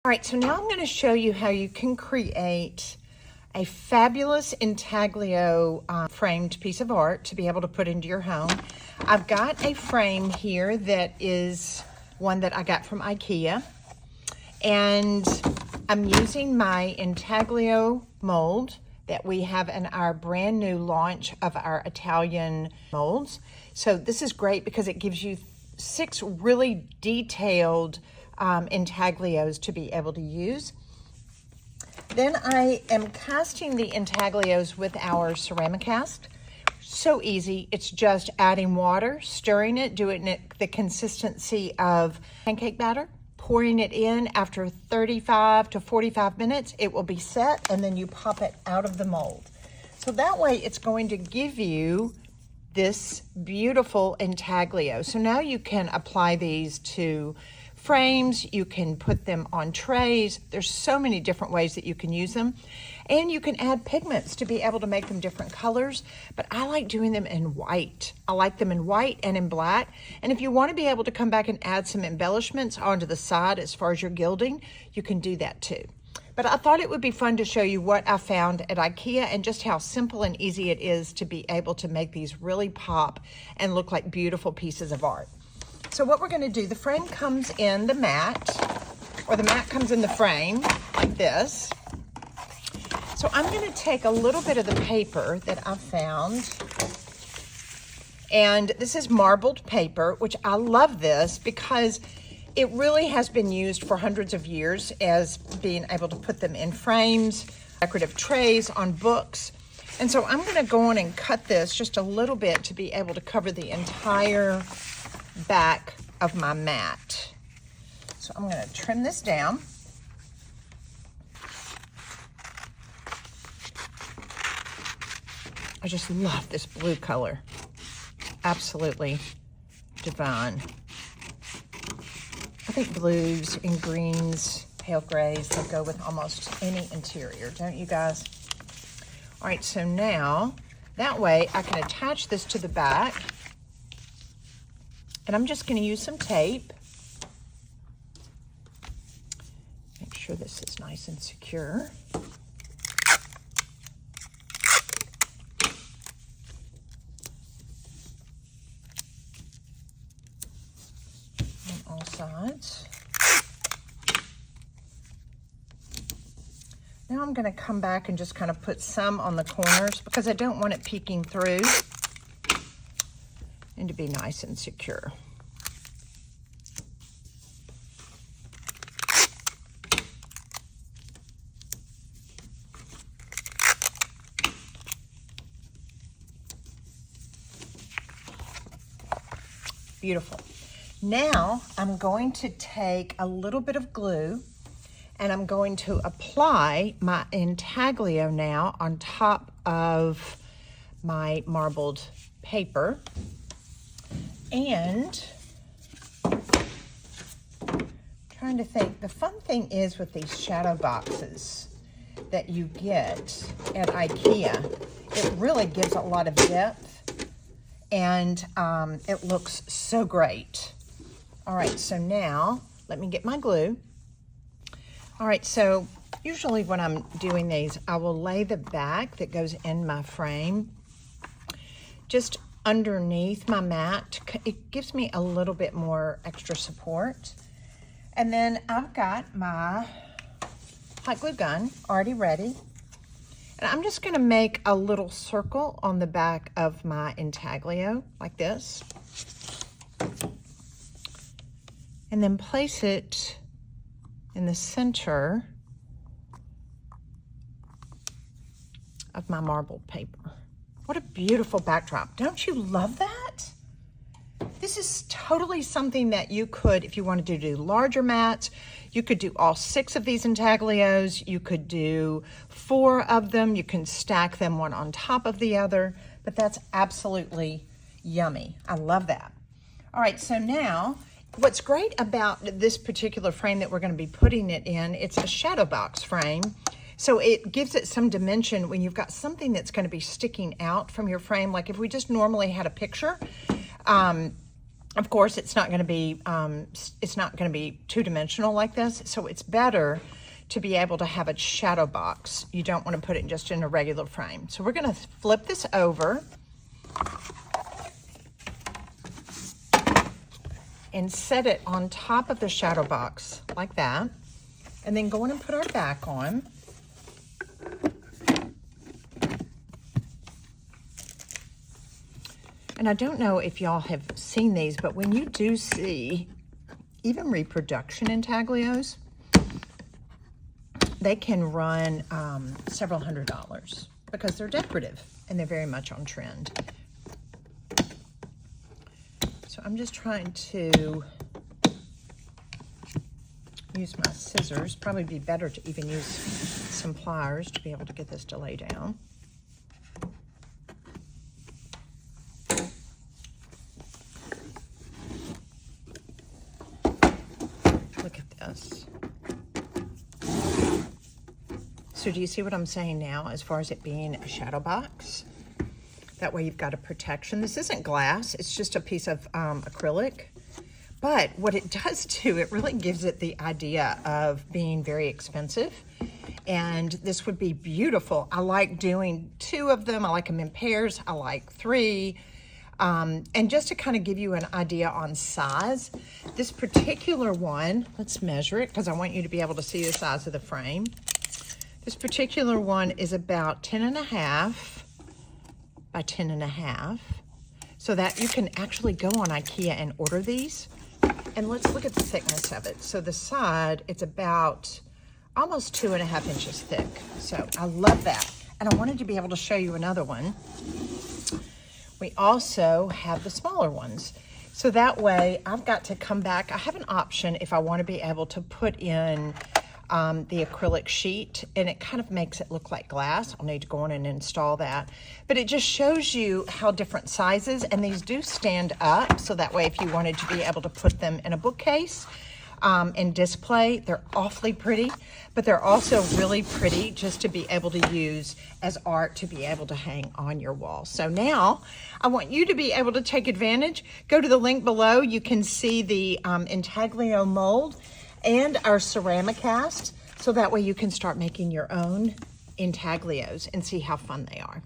All right, so now I'm going to show you how you can create a fabulous intaglio framed piece of art to be able to put into your home. I've got a frame here that is one that I got from IKEA, and I'm using my Intaglio mold that we have in our brand new launch of our Italian molds. So this is great because it gives you 6 really detailed intaglios to be able to use. Then I am casting the intaglios with our CeramiCast. So easy. It's just adding water, stirring it, doing it the consistency of pancake batter, pouring it in. After 35 to 45 minutes, it will be set, and then you pop it out of the mold. So that way it's going to give you this beautiful intaglio. So now you can apply these to frames, you can put them on trays. There's so many different ways that you can use them. And you can add pigments to be able to make them different colors, but I like doing them in white. I like them in white and in black. And if you want to be able to come back and add some embellishments onto the side as far as your gilding, you can do that too. But I thought it would be fun to show you what I found at IKEA and just how simple and easy it is to be able to make these really pop and look like beautiful pieces of art. So what we're going to do, the frame comes in the mat, or the mat comes in the frame like this. So I'm going to take a little bit of the paper that I found, and this is marbled paper, which I love this because it really has been used for hundreds of years as being able to put them in frames, decorative trays, on books. And so I'm going to go on and cut this just a little bit to be able to cover the entire back of my mat. So I'm going to trim this down. I just love this blue color. Absolutely divine. I think blues and greens, pale grays, they go with almost any interior, don't you guys? All right, so now that way I can attach this to the back. And I'm just going to use some tape. Make sure this is nice and secure. On all sides. Now I'm going to come back and just kind of put some on the corners because I don't want it peeking through. And to be nice and secure. Beautiful. Now I'm going to take a little bit of glue and I'm going to apply my intaglio now on top of my marbled paper. And trying to think, the fun thing is with these shadow boxes that you get at IKEA, it really gives a lot of depth and it looks so great. All right, so now let me get my glue. All right, so usually when I'm doing these, I will lay the back that goes in my frame just underneath my mat. It gives me a little bit more extra support. And then I've got my hot glue gun already ready. And I'm just going to make a little circle on the back of my intaglio like this. And then place it in the center of my marbled paper. What a beautiful backdrop. Don't you love that? This is totally something that you could, if you wanted to do larger mats, you could do all 6 of these intaglios. You could do 4 of them. You can stack them one on top of the other, but that's absolutely yummy. I love that. All right, so now what's great about this particular frame that we're going to be putting it in, it's a shadow box frame. So it gives it some dimension when you've got something that's going to be sticking out from your frame. Like if we just normally had a picture, Of course, it's not going to be two-dimensional like this, so it's better to be able to have a shadow box. You don't want to put it just in a regular frame. So we're going to flip this over and set it on top of the shadow box like that, and then go in and put our back on. And I don't know if y'all have seen these, but when you do see even reproduction intaglios, they can run several $100s because they're decorative and they're very much on trend. So I'm just trying to use my scissors. Probably be better to even use some pliers to be able to get this to lay down. Look at this. So do you see what I'm saying now as far as it being a shadow box? That way you've got a protection. This isn't glass, it's just a piece of acrylic. But what it does do, it really gives it the idea of being very expensive. And this would be beautiful. I like doing 2 of them. I like them in pairs. I like 3. And just to kind of give you an idea on size, this particular one, let's measure it because I want you to be able to see the size of the frame. This particular one is about 10.5 by 10.5. So that you can actually go on IKEA and order these. And let's look at the thickness of it. So the side, it's about almost 2.5 inches thick. So I love that. And I wanted to be able to show you another one. We also have the smaller ones. So that way I've got to come back. I have an option if I want to be able to put in the acrylic sheet, and it kind of makes it look like glass. I'll need to go in and install that. But it just shows you how different sizes, and these do stand up, so that way if you wanted to be able to put them in a bookcase and display, they're awfully pretty, but they're also really pretty just to be able to use as art to be able to hang on your wall. So now I want you to be able to take advantage. Go to the link below. You can see the Intaglio mold and our CeramiCast, so that way you can start making your own intaglios and see how fun they are.